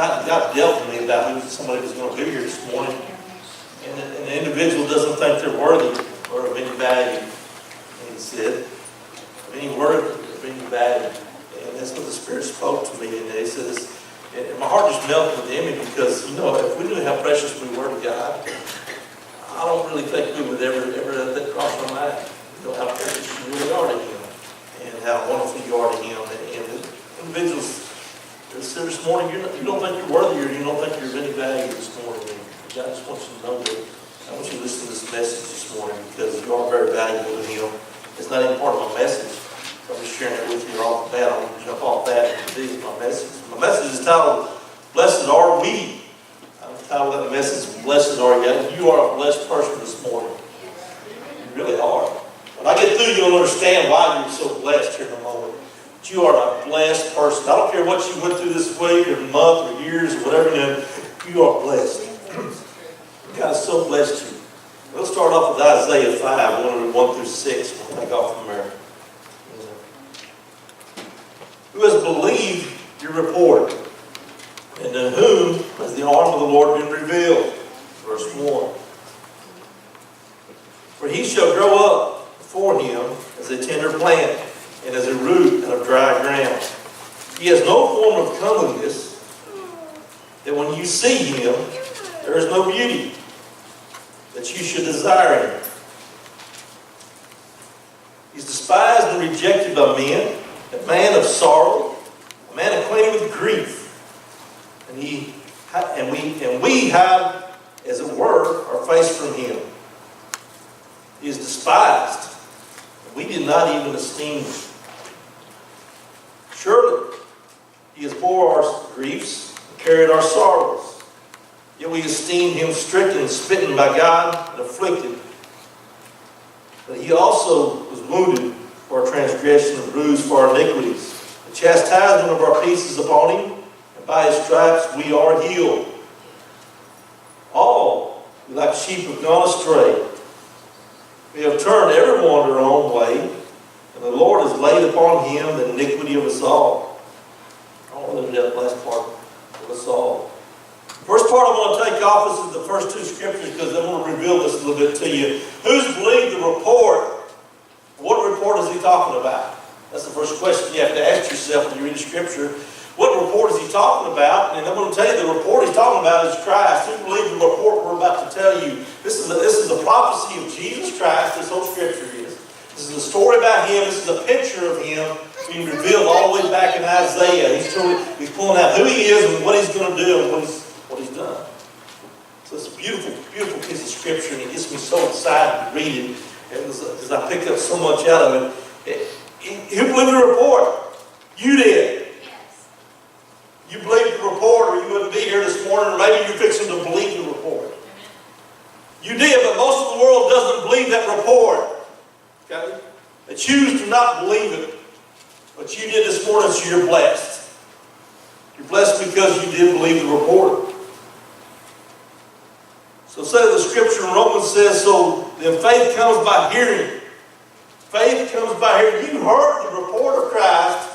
God dealt with me about who somebody was going to be here this morning. And the individual doesn't think they're worthy or of any value. And he said, of any worth, of any value. And that's what the Spirit spoke to me. And he said, and my heart just melted with him because, if we knew how precious we were to God, I don't really think we would ever let that cross our mind. How precious you really are to Him and how wonderful you are to Him. And individuals that said this morning, you don't think you're worthy or you don't think you're of any value this morning. And God just wants you to know that. I want you to listen to this message this morning because you are very valuable to Him. It's not even part of my message. So I'm just sharing it with you off the bat. I'm going to jump off that and do my message. My message is titled, Blessed Are We. I'm titled that message, Blessed Are You. You are a blessed person this morning. You really are. When I get through, you'll understand why you're so blessed here in a moment. But you are a blessed person. I don't care what you went through this week or month or years or whatever, you are blessed. God has so blessed you. We'll start off with Isaiah 5, 1 through 6. We'll take off from there. Who has believed your report? And to whom has the arm of the Lord been revealed? Verse 1. For he shall grow up before him as a tender plant, and as a root out of dry ground. He has no form of comeliness, that when you see him, there is no beauty, that you should desire him. He is despised and rejected by men, a man of sorrow, a man acquainted with grief. And we hide, as it were, our face from him. He is despised, and we did not even esteem him. Surely, he has bore our griefs and carried our sorrows. Yet we esteemed him stricken, smitten by God, and afflicted. But he also was wounded for our transgression and bruised for our iniquities. The chastisement of our peace is upon him, and by his stripes we are healed. All, like sheep, have gone astray. We have turned everyone to our own way, and the Lord has laid upon him the iniquity of us all. I don't want to do that last part of us all. The first part I want to take off is the first two scriptures because I want to reveal this a little bit to you. Who's believed the report? What report is he talking about? That's the first question you have to ask yourself when you read the scripture. What report is he talking about? And I'm going to tell you the report he's talking about is Christ. Who believes the report we're about to tell you? This is a prophecy of Jesus Christ, this whole scripture is. This is a story about him. This is a picture of him being revealed all the way back in Isaiah. He's pulling out who he is and what he's going to do and what he's done. So it's a beautiful, beautiful piece of scripture, and it gets me so excited to read it because I picked up so much out of it. Who believed the report? You did. Yes. You believed the report, or you wouldn't be here this morning, or maybe you're fixing to believe the report. You did, but most of the world doesn't believe that report. Okay? They choose to not believe it. But you did this morning, so you're blessed. You're blessed because you did believe the report. So say the scripture in Romans says, so then faith comes by hearing. Faith comes by hearing. You heard the report of Christ,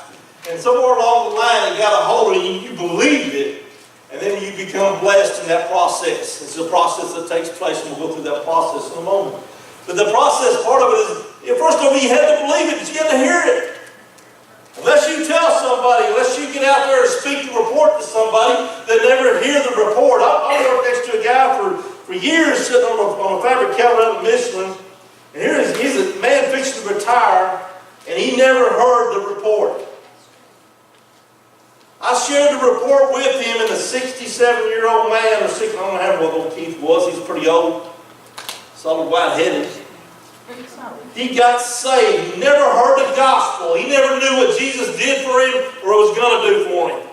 and somewhere along the line it got a hold of you, you believed it, and then you become blessed in that process. It's a process that takes place, and we'll go through that process in a moment. But the process, part of it is, first of all, you had to believe it, but you had to hear it. Unless you tell somebody, unless you get out there and speak the report to somebody, they never hear the report. I worked next to a guy for years sitting on a fabric counter out in Michelin, and here he's a man fixing to retire, and he never heard the report. I shared the report with him, and a 67-year-old man, or 60, I don't know how old Keith was, he's pretty old, solid white-headed. He got saved. He never heard the gospel. He never knew what Jesus did for him or was going to do for him.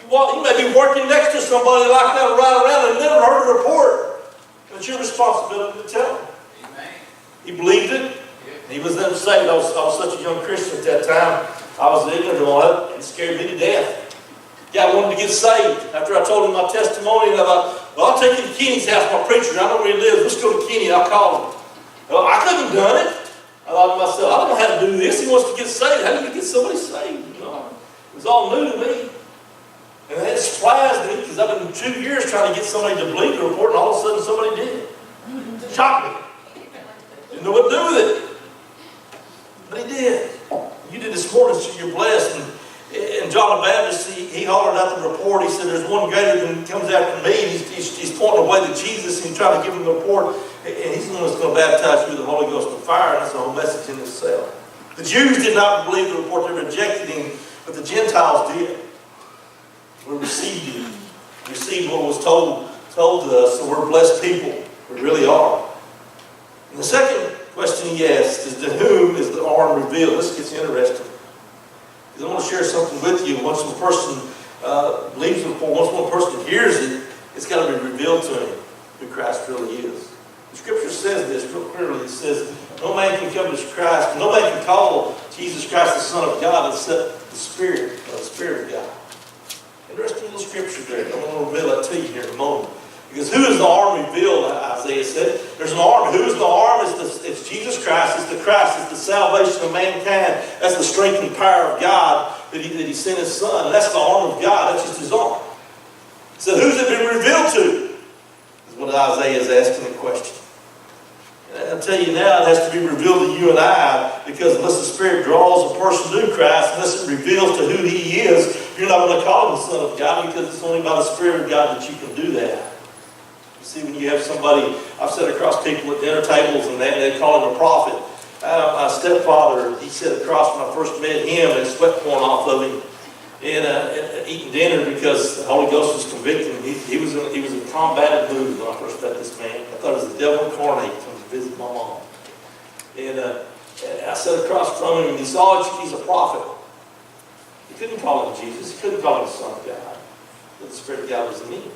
You may be working next to somebody like that right around and never heard a report. But it's your responsibility to tell him. Amen. He believed it. He was then saved. I was such a young Christian at that time. I was ignorant of all that. It scared me to death. Yeah, I wanted to get saved. After I told him my testimony, and I thought, well, I'll take you to Kenny's house, my preacher. I know where he lives. Let's go to Kenny. I'll call him. Well, I couldn't have done it. I thought to myself, I don't know how to do this. He wants to get saved. How do you get somebody saved? You know, it was all new to me. And that surprised me because I've been 2 years trying to get somebody to believe the report, and all of a sudden somebody did. Shocked me. Didn't know what to do with it. But he did. You did this morning, so you're blessed. And John the Baptist, he hollered out the report. He said, there's one greater than comes after me. He's pointing away to Jesus, and he's trying to give him the report. And he's the one that's going to baptize you with the Holy Ghost and fire. And that's the whole message in itself. The Jews did not believe the report. They rejected him. But the Gentiles did. We received him. We received what was told to us. So we're blessed people. We really are. And the second question he asked is, to whom is the arm revealed? This gets interesting. Because I want to share something with you. Once one person believes the report, once one person hears it, it's got to be revealed to him who Christ really is. The Scripture says this real clearly. It says, no man can come to Christ, no man can call Jesus Christ the Son of God except the Spirit of God. Interesting little scripture there. I'm going to reveal that to you here in a moment. Because who is the arm revealed, Isaiah said? There's an arm. Who is the arm? It's Jesus Christ. It's the Christ. It's the salvation of mankind. That's the strength and power of God that he sent his Son. That's the arm of God. That's just his arm. So who's it been revealed to? Is what Isaiah is asking the question. And I'll tell you now, it has to be revealed to you and I, because unless the Spirit draws a person to Christ, unless it reveals to who he is, you're not going to call him the Son of God, because it's only by the Spirit of God that you can do that. You see, when you have somebody, I've sat across people at dinner tables and they call him a prophet. My stepfather, he sat across when I first met him, and sweat pouring off of him, and eating dinner because the Holy Ghost was convicting him. He was in combative mood when I first met this man. I thought it was the devil incarnate coming to visit my mom. And I sat across from him, and he saw he's a prophet. He couldn't call him Jesus. He couldn't call him the Son of God. But the Spirit of God was in him.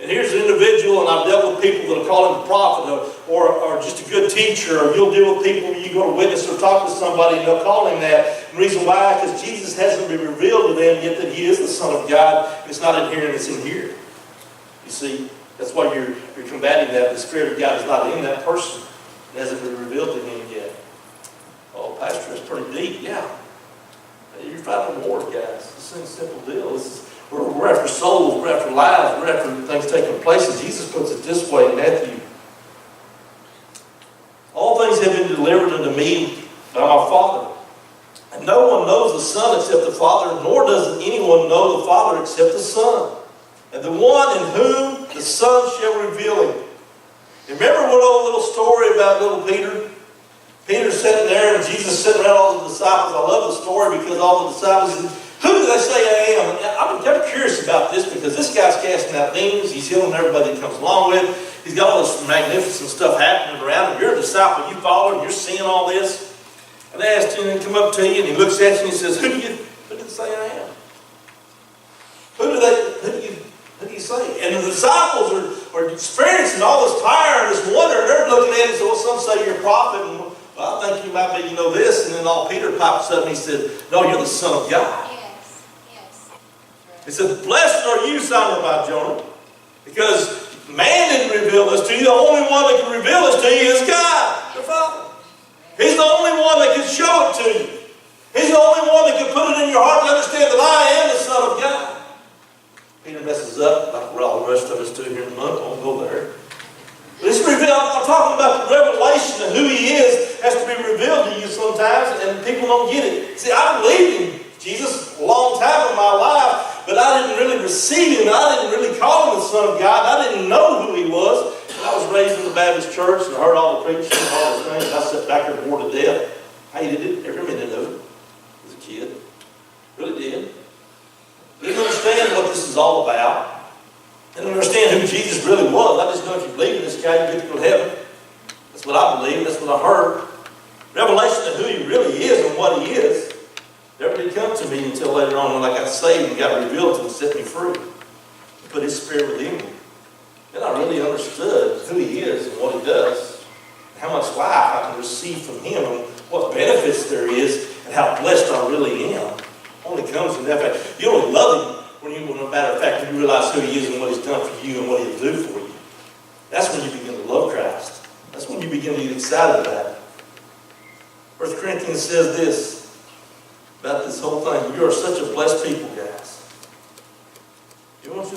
And here's an individual, and I've dealt with people that'll call him a prophet or just a good teacher, or you'll deal with people when you go to witness or talk to somebody and they'll call him that. And the reason why, because Jesus hasn't been revealed to them yet that he is the Son of God. It's not in here and it's in here. You see, that's why you're combating that. The Spirit of God is not in that person. It hasn't been revealed to him yet. Oh, Pastor, it's pretty deep. Yeah. You're fighting a war, guys. This ain't a simple deal. We're after souls, we're after lives, we're after things taking place. And Jesus puts it this way in Matthew. All things have been delivered unto me by my Father. And no one knows the Son except the Father, nor does anyone know the Father except the Son, and the one in whom the Son shall reveal him. Remember one old little story about little Peter? Peter's sitting there and Jesus sitting around all the disciples. I love the story because all the disciples said, who do they say I am? And I'm kind of curious about this because this guy's casting out demons. He's healing everybody that comes along with him. He's got all this magnificent stuff happening around him. You're a disciple. You follow him. You're seeing all this. And they asked him to come up to you, and he looks at you and he says, who do they say I am? Who do you say? And the disciples are experiencing all this power and this wonder, and they're looking at him and say, well, some say you're a prophet, and well, I think you might be, this. And then all Peter pops up and he said, no, you're the Son of God. He said, blessed are you, Simon Bar-Jonah, because man didn't reveal this to you. The only one that can reveal this to you is God, the Father. He's the only one that can show it to you. He's the only one that can put it in your heart to understand that I am the Son of God. Peter messes up, like all the rest of us do here in a month. I won't go there. This I'm talking about the revelation of who he is has to be revealed to you sometimes, and people don't get it. See, I believed in Jesus a long time in my life, but I didn't really receive him. I didn't really call him the Son of God. I didn't know who he was. And I was raised in the Baptist church and heard all the preaching and all those things. I sat back there bored to death. Hated it every minute of it as a kid. Really did. Didn't understand what this is all about. Didn't understand who Jesus really was. I just know if you believe in this guy, you get to go to heaven. That's what I believe. That's what I heard. Revelation of who he really is and what he is never did come to me until later on when I got saved and got revealed to him and set me free. He put his Spirit within me. Then I really understood who he is and what he does, and how much life I can receive from him, and what benefits there is, and how blessed I really am. Only comes from that fact. You only love him when a matter of fact, you realize who he is and what he's done for you and what he'll do for you. That's when you begin to love Christ. That's when you begin to get excited about it. 1 Corinthians says this about this whole thing. You are such a blessed people, guys.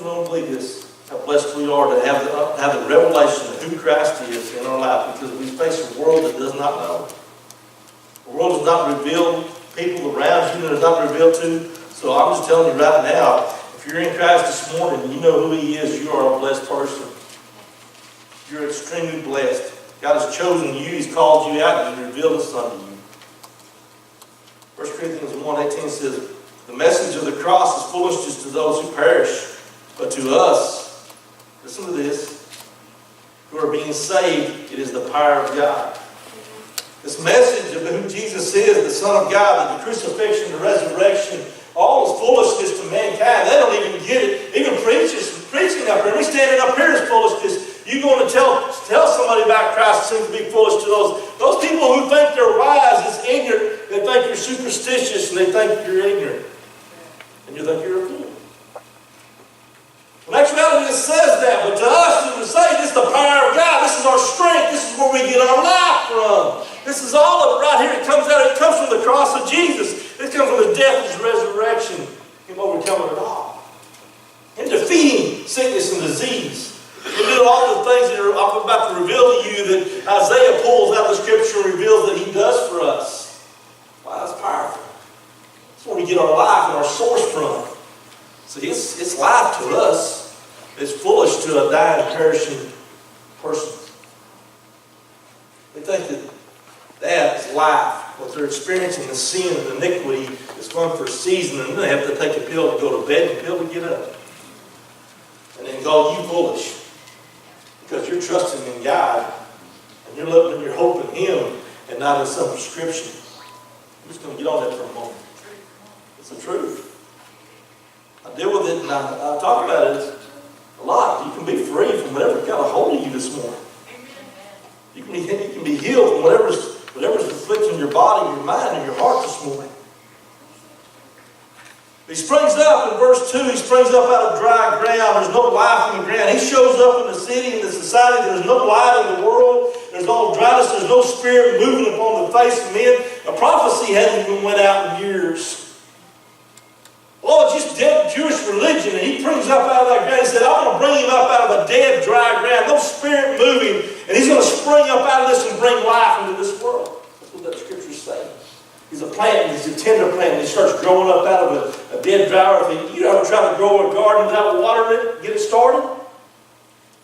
we don't believe this, how blessed we are to have the revelation of who Christ is in our life, because we face a world that does not know. The world does not reveal people around you that is not revealed to. So I'm just telling you right now, if you're in Christ this morning and you know who He is, you are a blessed person. You're extremely blessed. God has chosen you, He's called you out, and He's revealed His Son to you. 1 Corinthians 1:18 says, the message of the cross is foolishness to those who perish, but to us, listen to this, who are being saved, it is the power of God. This message of who Jesus is, the Son of God, that the crucifixion, the resurrection, all is foolishness to mankind. They don't even get it. Even preaching up here, me standing up here is foolishness. You going to tell somebody about Christ seems to be foolish to those people who think they're wise, is ignorant. They think you're superstitious and they think you're ignorant. And you think you're a fool. Well, actuality it says that, but to us, it would say this is the power of God. This is our strength. This is where we get our life from. This is all of it right here. It comes from the cross of Jesus. It comes from His death, His resurrection, Him overcoming it all. Him defeating sickness and disease. He did all the things that I'm about to reveal to you that Isaiah pulls out of the Scripture and reveals that He does for us. Wow, that's powerful. That's where we get our life and our source from. See, it's life to us. It's foolish to a dying, perishing person. They think that is life. What they're experiencing, the sin and iniquity, is fun for a season, and then they have to take a pill to go to bed and a pill to get up. And then call you foolish. Because you're trusting in God, and you're looking and you're hoping Him, and not in some prescription. I'm just going to get on that for a moment. It's the truth. I deal with it, and I talk about it a lot. You can be free from whatever got a hold of you this morning. You can be healed from whatever's afflicting your body, your mind, and your heart this morning. He springs up in verse 2, He springs up out of dry ground. There's no life in the ground. He shows up in the city, in the society. There's no light in the world. There's all dryness. There's no spirit moving upon the face of men. A prophecy hadn't even went out in years. Oh, it's just dead Jewish religion. And He brings up out of that ground. He said, I'm going to bring him up out of a dead, dry ground. No spirit moving. And He's going to spring up out of this and bring life into this world. That's what that Scripture's saying. He's a plant, He's a tender plant, and he starts growing up out of a dead, dry earth. You ever try to grow a garden without watering it, get it started?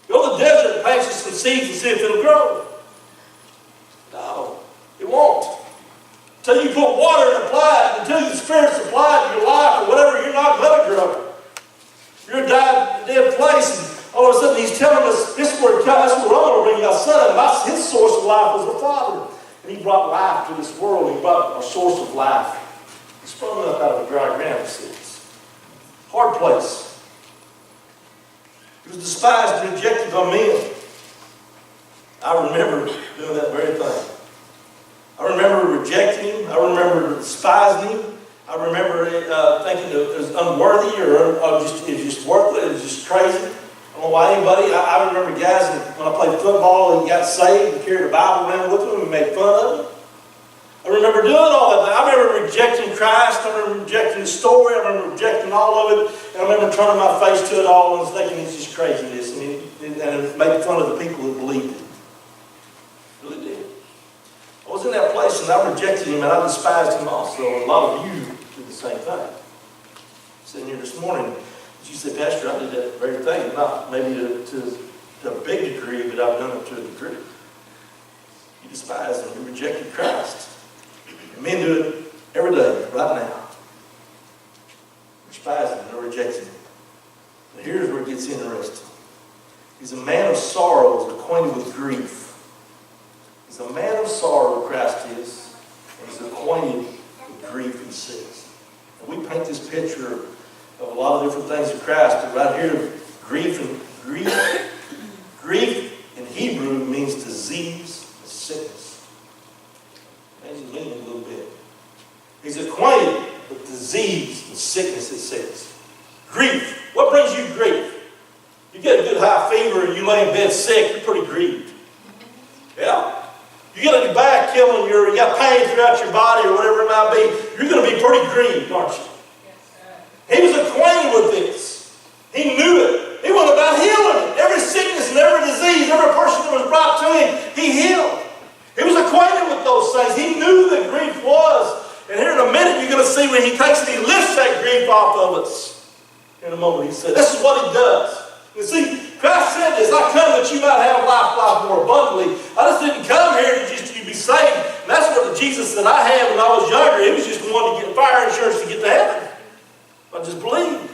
Go to the desert and plant some seeds and see if it'll grow. No, it won't. Until you put water and apply it, until the Spirit's applied to your life or whatever, you're not going to grow. You're a dead place, and all of a sudden He's telling us, this is where I'm going to bring my Son, and His source of life was the Father. And He brought life to this world. He brought our source of life. He sprung up out of a dry ground. Hard place. He was despised and rejected by men. I remember doing that very thing. I remember rejecting Him. I remember despising Him. I remember thinking it was unworthy or just worthless. It was just crazy. I don't know why anybody. I remember guys when I played football, he got saved and carried a Bible around with him and made fun of him. I remember doing all that. I remember rejecting Christ. I remember rejecting the story. I remember rejecting all of it. And I remember turning my face to it all and thinking it's just craziness. And it made fun of the people who believed it. It really did. I was in that place and I rejected Him and I despised Him also. And a lot of you did the same thing. Sitting here this morning, you say, Pastor, I did that very thing. Not maybe to a big degree, but I've done it to a degree. You despise Him. You rejected Christ. And men do it every day, right now. Despise Him. They're rejecting Him. And here's where it gets interesting. He's a man of sorrows, acquainted with grief. He's a man of sorrow, Christ is. And He's acquainted with grief, He says. And we paint this picture of a lot of different things in Christ, but right here, grief in Hebrew means disease and sickness. Imagine meaning a little bit. He's acquainted with disease and sickness, it says. Grief. What brings you grief? You get a good high fever and you lay in bed sick, you're pretty grieved. Yeah? You get a back killing, you got pain throughout your body or whatever it might be, you're going to be pretty grieved, aren't you? He was acquainted with this. He knew it. brought to him, he healed. He was acquainted with those things. He knew that grief was. And here in a minute, you're going to see when he takes it, he lifts that grief off of us. In a moment, he said, this is what he does. You see, Christ said this, I come that you might have life more abundantly. I just didn't come here to just to be saved. And that's what the Jesus that I had when I was younger, he was just wanting to get fire insurance to get to heaven. I just believed.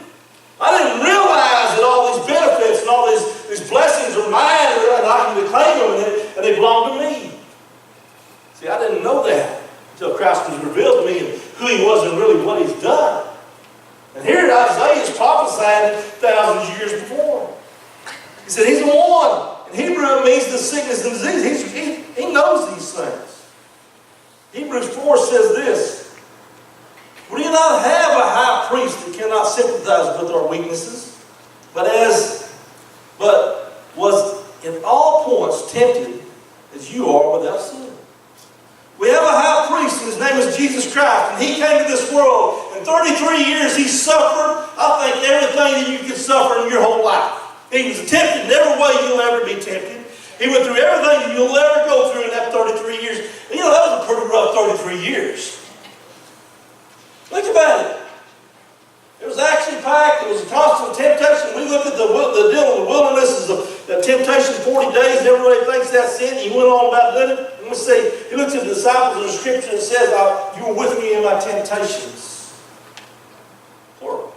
I didn't realize that all these benefits and all these blessings are mine and I can claim them and they belong to me. See, I didn't know that until Christ was revealed to me and who he was and really what he's done. And here Isaiah is prophesying thousands of years before. He said he's the one. In Hebrew it means the sickness and disease. He knows these things. Hebrews 4 says this. We do not have a high priest that cannot sympathize with our weaknesses, but was in all points tempted as you are without sin. We have a high priest, and his name is Jesus Christ, and he came to this world. In 33 years, he suffered, I think, everything that you could suffer in your whole life. He was tempted in every way you'll ever be tempted. He went through everything that you'll ever go through in that 33 years. And you know, that was a pretty rough 33 years. Think about it. It was action packed. It was a constant temptation. We look at the deal in the wilderness as the temptation 40 days, and everybody thinks that's it. He went on about doing it. Let me see. He looks at the disciples in the scripture and says, you were with me in my temptations. Plural.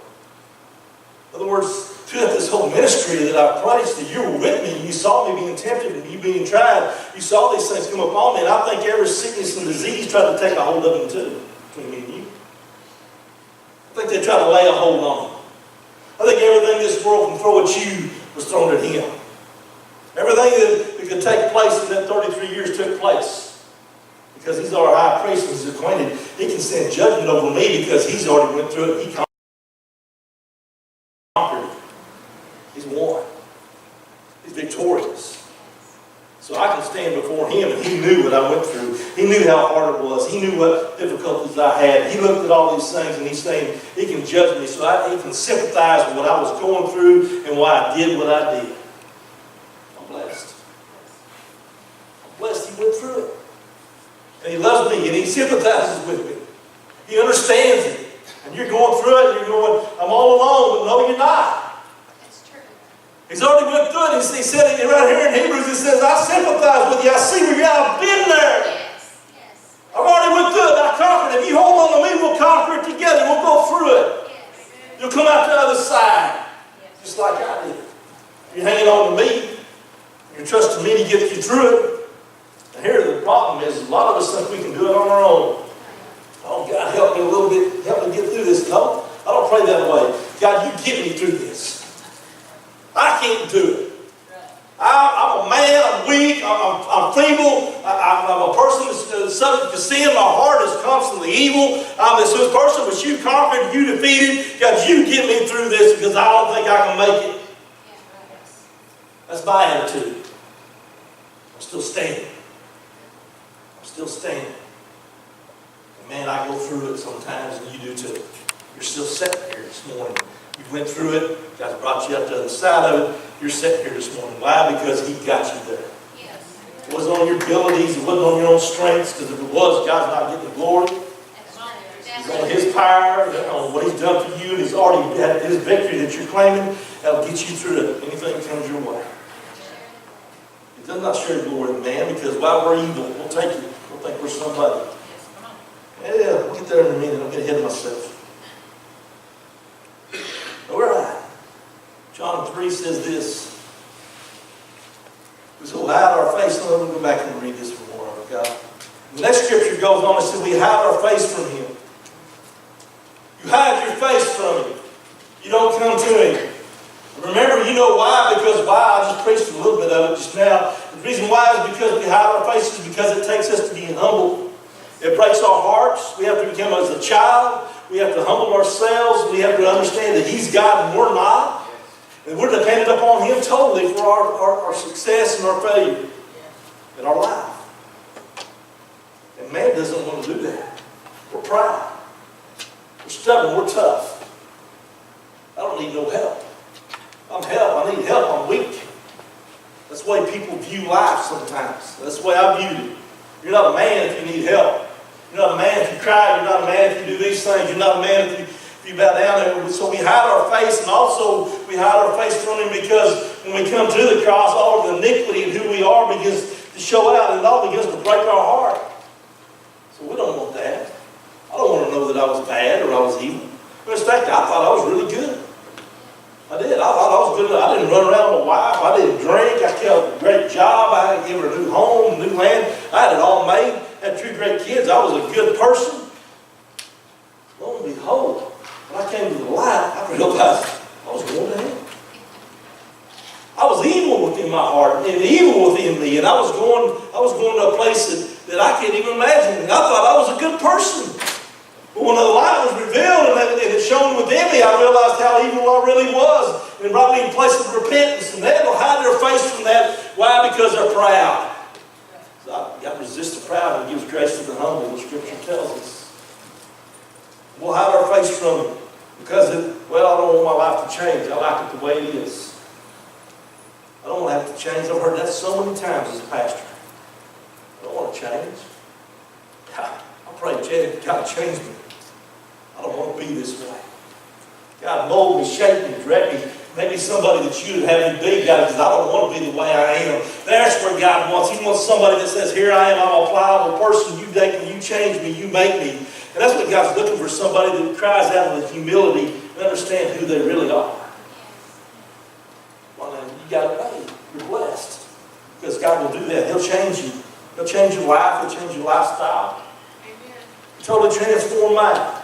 In other words, throughout this whole ministry that I've preached, that you were with me, you saw me being tempted and you being tried. You saw these things come upon me, and I think every sickness and disease tried to take a hold of him too, between me and you. I think they tried to lay a hold on him. I think everything this world can throw at you was thrown at him. Everything that could take place in that 33 years took place. Because he's our high priest and he's acquainted. He can send judgment over me because he's already went through it. He conquered it. He's won. He's victorious. So I can stand before him, and he knew what I went through. He knew how hard it was. He knew what difficulties I had. He looked at all these things, and he's saying he can judge me, so he can sympathize with what I was going through and why I did what I did. I'm blessed. I'm blessed he went through it. And he loves me, and he sympathizes with me. He understands it. And you're going through it, and you're going, I'm all alone, but no, you're not. He's already went through it. He said it right here in Hebrews. It says, I sympathize with you. I see where you're at. I've been there. Yes, yes. I've already went through it. I conquered it. If you hold on to me, we'll conquer it together. We'll go through it. Yes. You'll come out the other side. Yes. Just like I did. You're hanging on to me. You're trusting me to get you through it. And here the problem is, a lot of us think we can do it on our own. Oh, God, help me a little bit. Help me get through this. No, I don't pray that way. God, you get me through this. I can't do it. I'm a man, I'm weak, I'm feeble, I'm a person that's subject to sin, my heart is constantly evil. I'm this person which you conquered, you defeated. God, you get me through this because I don't think I can make it. That's my attitude. I'm still standing. I'm still standing. And man, I go through it sometimes, and you do too. You're still sitting here this morning. You went through it. God brought you up to the other side of it. You're sitting here this morning. Why? Because he got you there. Yes. It wasn't on your abilities. It wasn't on your own strengths. Because if it was, God's not getting the glory. It's on his power, on what he's done for you. And he's already had his victory that you're claiming. That'll get you through it. Anything that comes your way. It does not share glory to man, because while we're evil, we'll take it. We'll think we're somebody. Yeah, we'll get there in a minute. I'll get ahead of myself. Where am I? John 3 says this. We shall hide our face. Let me go back and read this one more. God. The next scripture goes on and says we hide our face from him. You hide your face from him. You don't come to him. Remember, you know why? Because why? I just preached a little bit of it just now. The reason why is because we hide our faces, because it takes us to be humble. It breaks our hearts. We have to become as a child. We have to humble ourselves. We have to understand that he's God and we're not. And we're dependent upon him totally for our success and our failure in our life. And man doesn't want to do that. We're proud. We're stubborn. We're tough. I don't need no help. I'm help. I need help. I'm weak. That's the way people view life sometimes. That's the way I viewed it. You're not a man if you need help. You're not a man if you cry. You're not a man if you do these things. You're not a man if you bow down there. So we hide our face, and also we hide our face from Him because when we come to the cross, all of the iniquity and who we are begins to show out, and it all begins to break our heart. So we don't want that. I don't want to know that I was bad or I was evil. In fact, I thought I was really good. I did. I thought I was good. I didn't run around with my wife. I didn't drink. I kept a great job. I gave her a new home, a new land. I had it all made. Had 2 great kids. I was a good person. Lo and behold, when I came to the light, I realized I was going to hell. I was evil within my heart and evil within me. And I was going to a place that I can't even imagine. And I thought I was a good person. But when the light was revealed and it shone within me, I realized how evil I really was. And it brought me in a place of repentance. And they will hide their face from that. Why? Because they're proud. So God resists the proud and gives grace to the humble, the Scripture tells us. We'll hide our face from it because, I don't want my life to change. I like it the way it is. I don't want to have to change. I've heard that so many times as a pastor. I don't want to change. I pray, God, change me. I don't want to be this way. God, mold me, shape me, direct me. Maybe somebody that you would have me be, God, because I don't want to be the way I am. That's where God wants. He wants somebody that says, here I am, I'm a pliable person. You take me, you change me, you make me. And that's what God's looking for, somebody that cries out with humility and understand who they really are. Well, then, you got to pay. You're blessed. Because God will do that. He'll change you. He'll change your life. He'll change your lifestyle. Totally transform mine.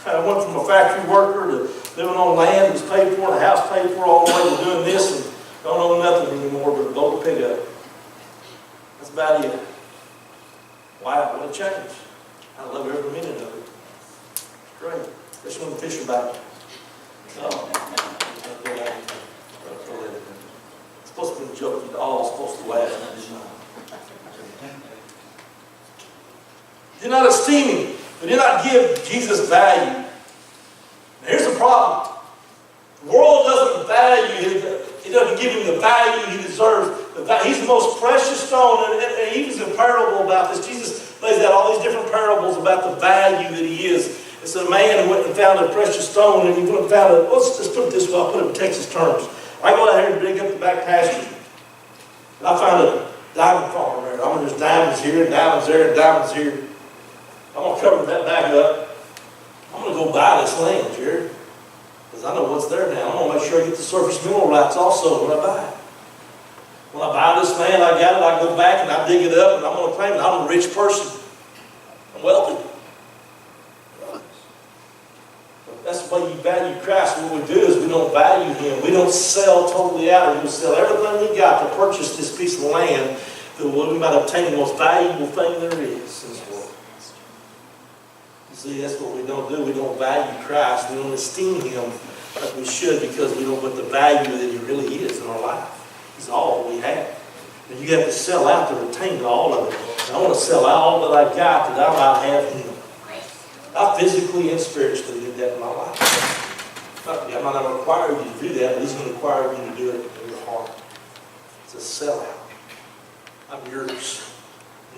I went from a factory worker to living on land that was paid for and a house paid for all the way to doing this and don't own nothing anymore but a boat to pick up. That's about it. Wow, what a change. I love every minute of it. It's great. Especially when the fish are back. It's supposed to be a joke. You're all supposed to laugh. Did not esteem Him. We did not give Jesus value. Now, here's the problem. The world doesn't value Him. It doesn't give Him the value He deserves. He's the most precious stone. And He was a parable about this. Jesus lays out all these different parables about the value that He is. It's a man who went and found a precious stone, and he went and found let's just put it this way, I'll put it in Texas terms. I go out here and dig up the back pasture, and I find a diamond farm there. I mean, there's diamonds here, and diamonds there, and diamonds here. I'm going to cover that back up. I'm going to go buy this land, Jared, because I know what's there now. I'm going to make sure I get the surface mineral rights also when I buy it. When I buy this land, I got it, I go back and I dig it up, and I'm going to claim it. I'm a rich person. I'm wealthy. That's the way you value Christ. What we do is we don't value Him. We don't sell totally out. We sell everything we got to purchase this piece of land that we might obtain the most valuable thing there is in this world. You see, that's what we don't do. We don't value Christ. We don't esteem Him like we should because we don't put the value that He really is in our life. He's all we have. And you have to sell out to retain all of it. And I want to sell out all that I've got that I might have Him. I physically and spiritually did that in my life. I might not require you to do that, but He's going to require you to do it in your heart. It's a sellout. I'm yours.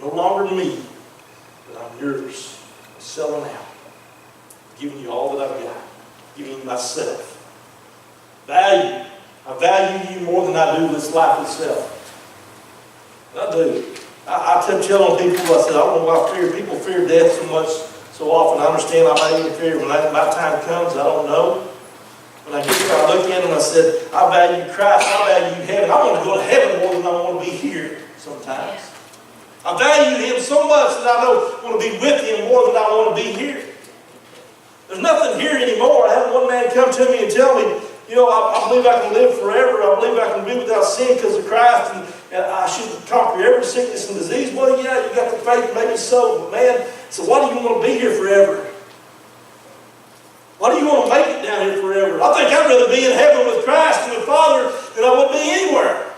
No longer me, but I'm yours. I'm selling out. I'm giving you all that I've got. I'm giving you myself. Value. I value you more than I do this life itself. I do. I tell people, I said, I don't know why people fear death so much. So often I understand I may even fear when my time comes, I don't know. When I get there, I look in and I said, I value Christ, I value heaven. I want to go to heaven more than I want to be here sometimes. I value Him so much that I want to be with Him more than I want to be here. There's nothing here anymore. I had one man come to me and tell me, I believe I can live forever. I believe I can be without sin because of Christ, and I should conquer every sickness and disease. Well, yeah, you got the faith, maybe so, but man, so why do you want to be here forever? Why do you want to make it down here forever? I think I'd rather be in heaven with Christ and the Father than I would be anywhere.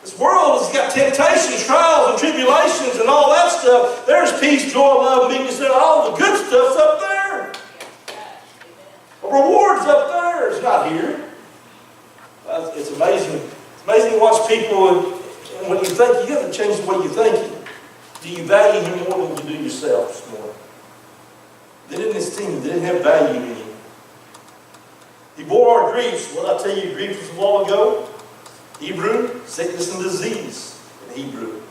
This world has got temptations, trials, and tribulations, and all that stuff. There's peace, joy, love, meekness, and all the good stuff's up there. The reward's up there. It's not here. It's amazing. It's amazing to watch people, and when you think, you have to change the way you're thinking. Do you value him more than you do yourself this morning? They didn't esteem him. They didn't have value in him. He bore our griefs. What I tell you, grief was a while ago. Hebrew, sickness and disease in Hebrew.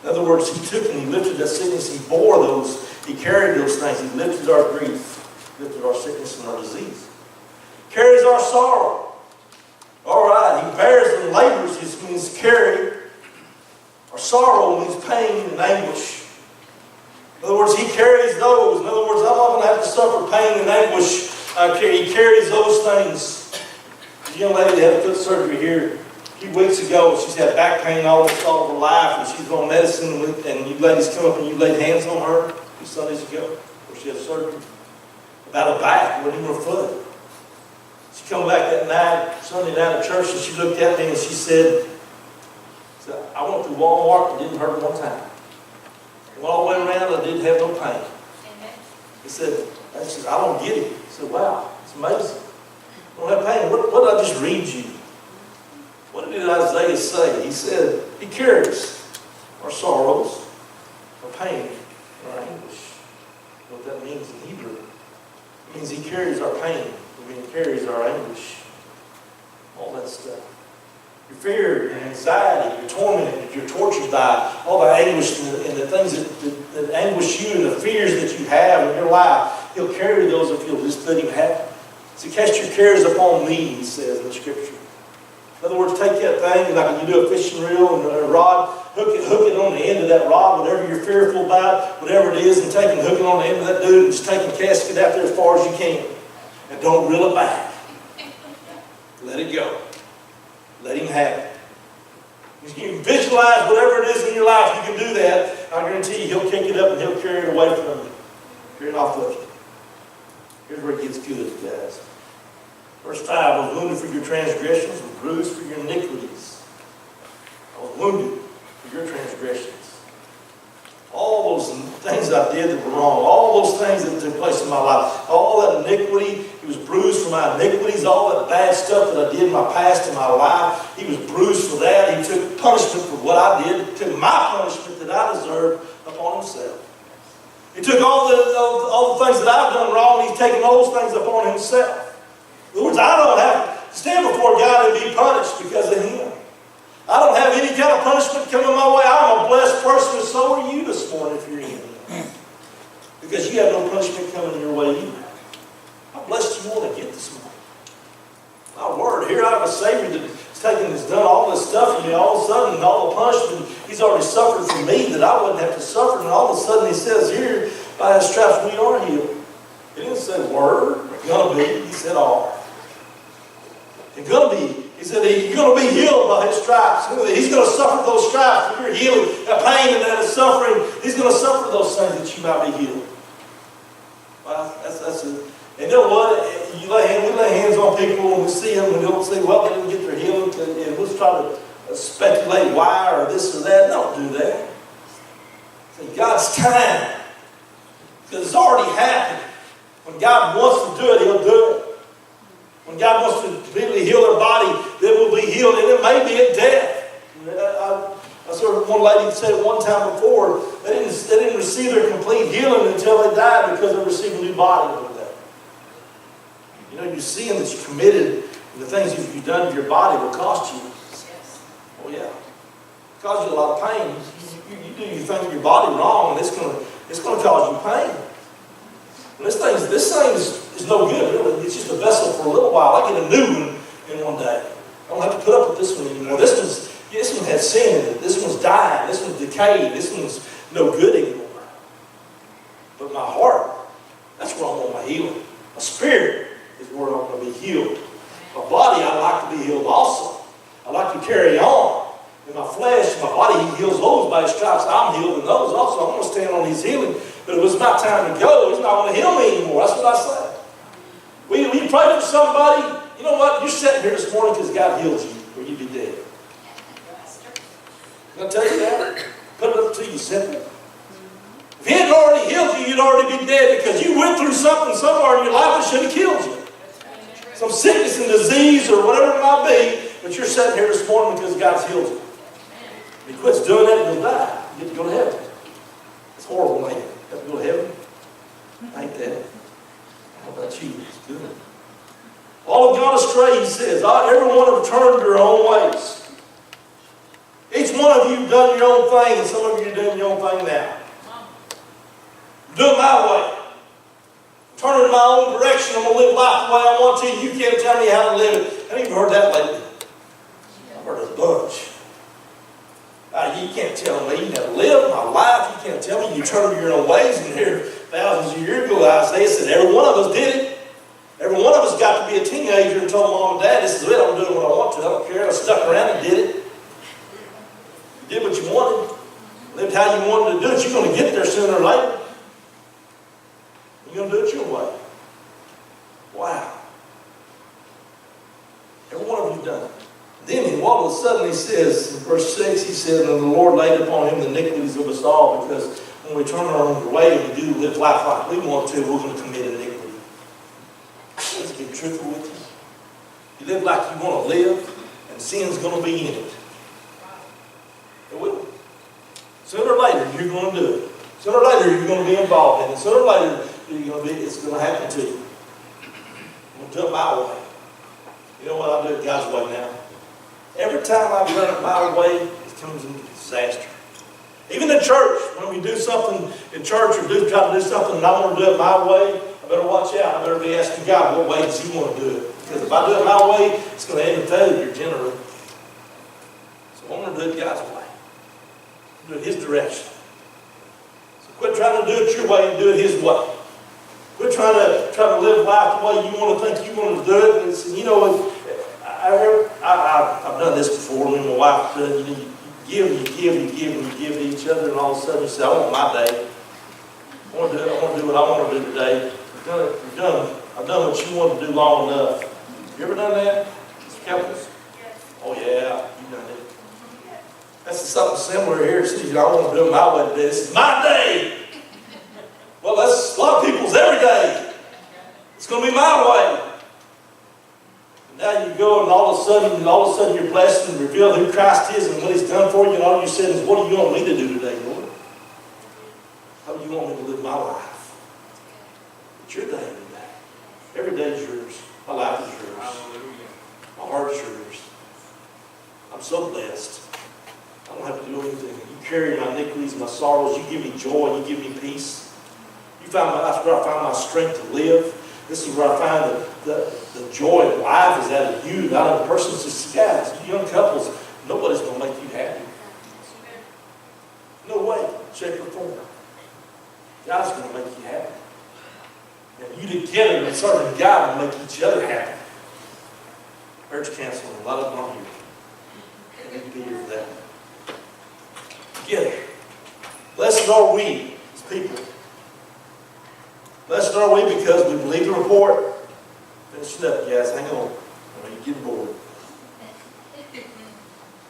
In other words, he took and he lifted that sickness. He bore those. He carried those things. He lifted our grief. Lifted our sickness and our disease. Carries our sorrow. All right, he bears and labors. This means carry. Our sorrow means pain and anguish. In other words, he carries those. In other words, I'm not going to have to suffer pain and anguish. He carries those things. The young lady had a foot surgery here a few weeks ago. She's had back pain almost all of her life, and she's on medicine. And you ladies come up and you laid hands on her a few Sundays ago before she had surgery about her back, wasn't even her foot. She come back that night, Sunday night at church, and she looked at me and she said, I went through Walmart and didn't hurt one time. And all the way around, I didn't have no pain. He said, I don't get it. I said, wow, it's amazing. I don't have pain. What did I just read you? What did Isaiah say? He said, he carries our sorrows, our pain, and our anguish. What that means in Hebrew. It means he carries our pain. It means he carries our anguish. All that stuff. Your fear, your anxiety, you're tormented, you're tortured by all the anguish and the things that anguish you and the fears that you have in your life. He'll carry those if you'll just let him have it. So cast your cares upon me, he says in the scripture. In other words, take that thing, like you do a fishing reel and a rod, hook it on the end of that rod, whatever you're fearful about, whatever it is, and take and hook it on the end of that dude and just take and cast it out there as far as you can. And don't reel it back. Let it go. Let him have it. You can visualize whatever it is in your life, you can do that. I guarantee you, he'll kick it up and he'll carry it away from you. Carry it off of you. Here's where it gets good, guys. Verse 5, I was wounded for your transgressions, and bruised for your iniquities. I was wounded for your transgressions. All those things I did that were wrong, all those things that took place in my life, all that iniquity, he was bruised for my iniquities, all that bad stuff that I did in my past in my life, he was bruised for that. He took punishment for what I did, he took my punishment that I deserved upon himself. He took all the things that I've done wrong, he's taken those things upon himself. In other words, I don't have to stand before God and be punished because of him. I don't have any kind of punishment coming my way. I'm a blessed person, and so are you this morning if you're in here. Because you have no punishment coming your way either. How blessed you want to get this morning. My word, here I have a Savior that's done all this stuff, and all of a sudden, all the punishment, he's already suffered for me that I wouldn't have to suffer, and all of a sudden he says here, by his stripes we are healed. He didn't say word, gonna be, he said are. You're going to be. He said, you're going to be healed by his stripes. He's going to suffer those stripes for your healing, that pain and that suffering. He's going to suffer those things that you might be healed. Well, that's it. And you know what? We lay hands on people and we see them and we don't say, well, they didn't get their healing. And we'll try to speculate why or this or that. Don't do that. Say, God's time. Because it's already happened. When God wants to do it, he'll do it. When God wants to completely heal their body, they will be healed. And it may be at death. I saw one lady say it one time before, they didn't receive their complete healing until they died because they received a new body over that. You know, you're seeing that you're committed and the things you've done to your body will cost you. Yes. Oh yeah. It causes you a lot of pain. You do your thing to your body wrong and it's going to cause you pain. And this thing is no good, really. It's just a vessel for a little while. I get a new one in one day. I don't have to put up with this one anymore. This one has sin in it. This one's dying. This one's decayed. This one's no good anymore. But my heart, that's where I want my healing. My spirit is where I'm going to be healed. My body, I like to be healed also. I like to carry on. In my flesh, my body, he heals those by his stripes. I'm healed in those also. I'm going to stand on his healing. But if it's my time to go, he's not going to heal me anymore. That's what I say. When you pray for somebody, you know what? You're sitting here this morning because God healed you, or you'd be dead. Can I tell you that? Put it up to you simple. If he hadn't already healed you, you'd already be dead because you went through something somewhere in your life that should have killed you. Some sickness and disease or whatever it might be, But you're sitting here this morning because God's healed you. If he quits doing that, you'll die. You get to go to heaven. It's horrible, man. You have to go to heaven. I hate that. How about you? It's good. All have gone astray, he says. Every one of them turned their own ways. Each one of you have done your own thing, and some of you are doing your own thing now. Do it my way. Turn in my own direction. I'm going to live life the way I want to. You can't tell me how to live it. Have you heard that lately? I've heard a bunch. You can't tell me how to live my life. You can't tell me you turn your own ways. And here, thousands of years ago, Isaiah said every one of us did it. Every one of us got to be a teenager and told mom and dad, this is it, I'm doing what I want to. I don't care. I stuck around and did it. You did what you wanted. Lived how you wanted to do it. You're going to get there sooner or later. You're going to do it your way. Wow. Every one of you done it. Then all of a sudden he says, in verse 6, he said, and the Lord laid upon him the iniquities of us all, because when we turn our own way and we do live life like we want to, we're going to commit iniquity. Let's be truthful with you. You live like you want to live, and sin's going to be in it. It will. Sooner or later, you're going to do it. Sooner or later, you're going to be involved in it. Sooner or later, it's going to happen to you. I'm going to do it my way. You know what? I do it God's way now. Every time I've done it my way, it comes into disaster. Even in church, when we do something in church or try to do something and I want to do it my way, I better watch out. I better be asking God, what way does he want to do it? Because if I do it my way, it's going to end in failure generally. So I'm going to do it God's way. Do it his direction. So quit trying to do it your way and do it his way. Quit trying to live life the way you want to think you want to do it. And you know, I've done this before. Me and my wife have done. You give to each other, and all of a sudden you say, I want my day. I want to do what I want to do today. I've done what you want to do long enough. You ever done that? Mr. Couples? Yes. Oh yeah, you've done it. That's something similar here. See, I want to do it my way today. This is my day. Well, that's a lot of people's every day. It's going to be my way. And now you go, and all of a sudden you're blessed and reveal who Christ is and what he's done for you, and all you said is, what do you want me to do today, Lord? How do you want me to live my life? It's your day today. Every day is yours. My life is yours. My heart is yours. I'm so blessed. I don't have to do anything. You carry my iniquities, my sorrows. You give me joy. You give me peace. That's where I find my strength to live. This is where I find the joy of life is out of you, not of the person. Just guys, young couples, nobody's going to make you happy. No way, shape, or form. God's going to make you happy. And you together and serving God will make each other happy. Marriage counseling, a lot of them are here. I need to be here for that. Together. Blessed are we as people. Blessed are we because we believe the report. Finish it up, guys. Hang on. I know you're getting bored.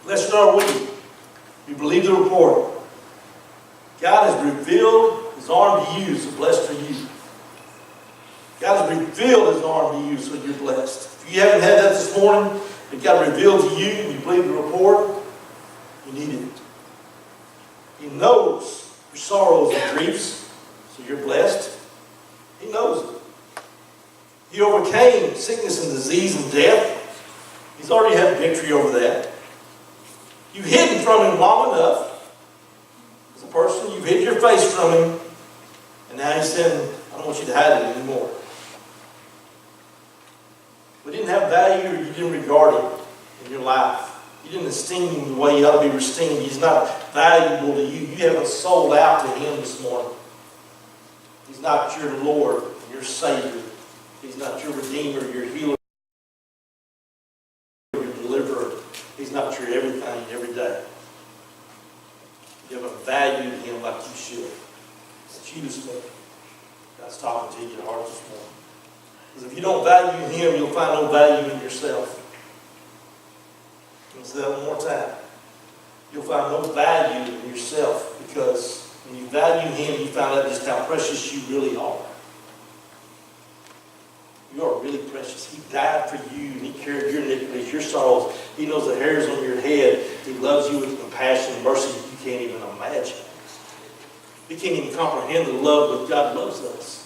Blessed are we. We believe the report. God has revealed his arm to you, so blessed are you. God has revealed his arm to you, so you're blessed. If you haven't had that this morning, that God revealed to you and you believe the report, you need it. He knows your sorrows and griefs, so you're blessed. He knows it. He overcame sickness and disease and death. He's already had victory over that. You've hidden from him long enough. As a person, you've hid your face from him. And now he's saying, I don't want you to hide it anymore. We didn't have value, or you didn't regard him in your life. You didn't esteem him the way he ought to be esteemed. He's not valuable to you. You haven't sold out to him this morning. He's not your Lord, your Savior. He's not your Redeemer, your Healer, your Deliverer. He's not your everything every day. You haven't valued him like you should. It's you this morning. God's talking to you in your heart this morning. Because if you don't value him, you'll find no value in yourself. I'll say that one more time. You'll find no value in yourself, because when you value him, you find out just how precious you really are. You are really precious. precious. He died for you, and He carried your iniquities, your sorrows. He knows the hairs on your head. He loves you with compassion and mercy you can't even imagine. We can't even comprehend the love that God loves us.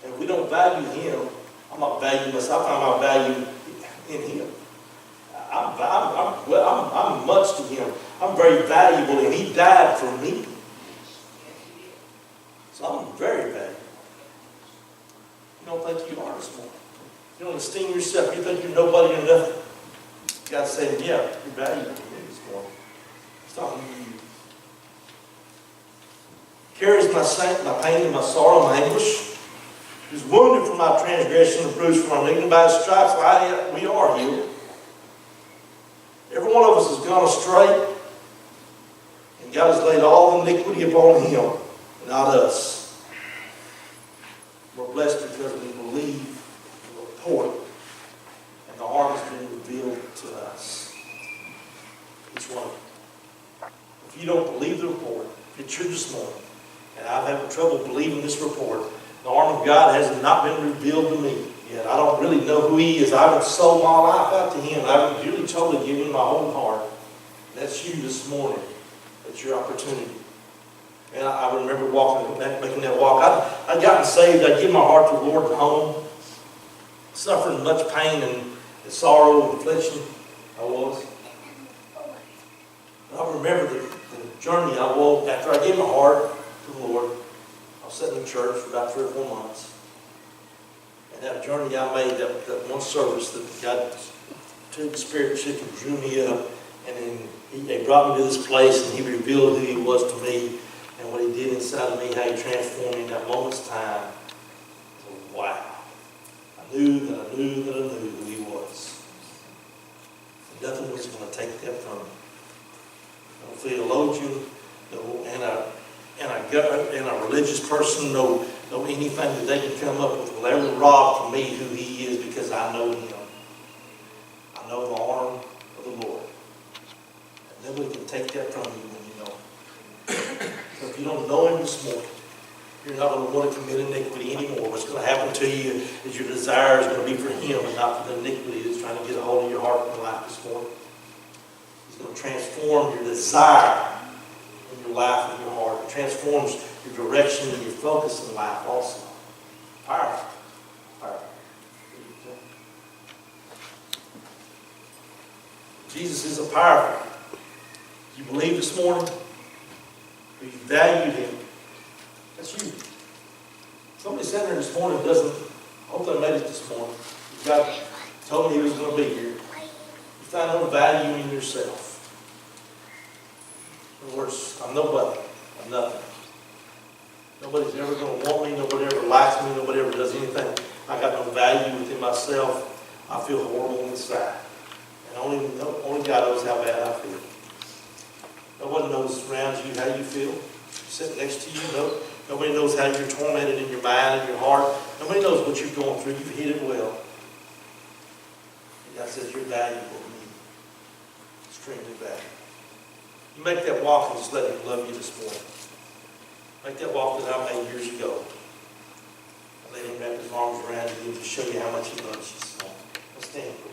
And if we don't value Him, I'm not valuing myself, I'm not valuing in Him. I'm much to Him. I'm very valuable, and He died for me. So I'm very valuable. You don't think you are this morning. You don't esteem yourself. You think you're nobody or nothing. God's saying, yeah, you're valuable to me this morning. It's talking to you. Carries my pain and my sorrow, my anguish. He was wounded for my transgression and bruised for my iniquity. By His stripes we are healed. Every one of us has gone astray, and God has laid all the iniquity upon Him, not us. We're blessed because we believe the report, and the harm has been revealed to us. Each one of you. If you don't believe the report, it's true this morning, and I've had trouble believing this report. The arm of God has not been revealed to me yet. I don't really know who He is. I haven't sold my life out to Him. I haven't really totally given Him my whole heart. That's you this morning. That's your opportunity. And I remember making that walk. I'd gotten saved. I'd given my heart to the Lord at home. Suffering much pain and sorrow and affliction I was. And I remember the journey I walked after I gave my heart to the Lord. I was sitting in church for about 3 or 4 months. And that journey I made, that one service that God took the Spirit shook and drew me up. And then He brought me to this place, and He revealed who He was to me and what He did inside of me, how He transformed me in that moment's time. So, wow. I knew who He was. And nothing was going to take that from me. No theologian, no and a religious person, no anything that they can come up with will ever rob from me who He is, because I know Him. I know the arm of the Lord. And nobody can take that from you when you know Him. So if you don't know Him this morning, you're not going to want to commit iniquity anymore. What's going to happen to you is your desire is going to be for Him and not for the iniquity that's trying to get a hold of your heart and life this morning. He's going to transform your desire in your life and your heart. It transforms your direction and your focus in life also. Powerful. Powerful. Jesus is a powerful. You believe this morning? Or you value Him? That's you. Somebody sat there this morning doesn't, I hope they made it this morning. God told me He was going to be here. You find no value in yourself. In other words, I'm nobody. I'm nothing. Nobody's ever going to want me. Nobody ever likes me. Nobody ever does anything. I got no value within myself. I feel horrible inside. And only God knows how bad I feel. Nobody knows around you how you feel. Sitting next to you, nobody knows how you're tormented in your mind and your heart. Nobody knows what you're going through. You've hid it well. And God says you're valuable to me. Extremely valuable. You make that walk and just let Him love you this morning. Make that walk that I made years ago. Let Him wrap His arms around you and just show you how much He loves you this morning. Let's stand for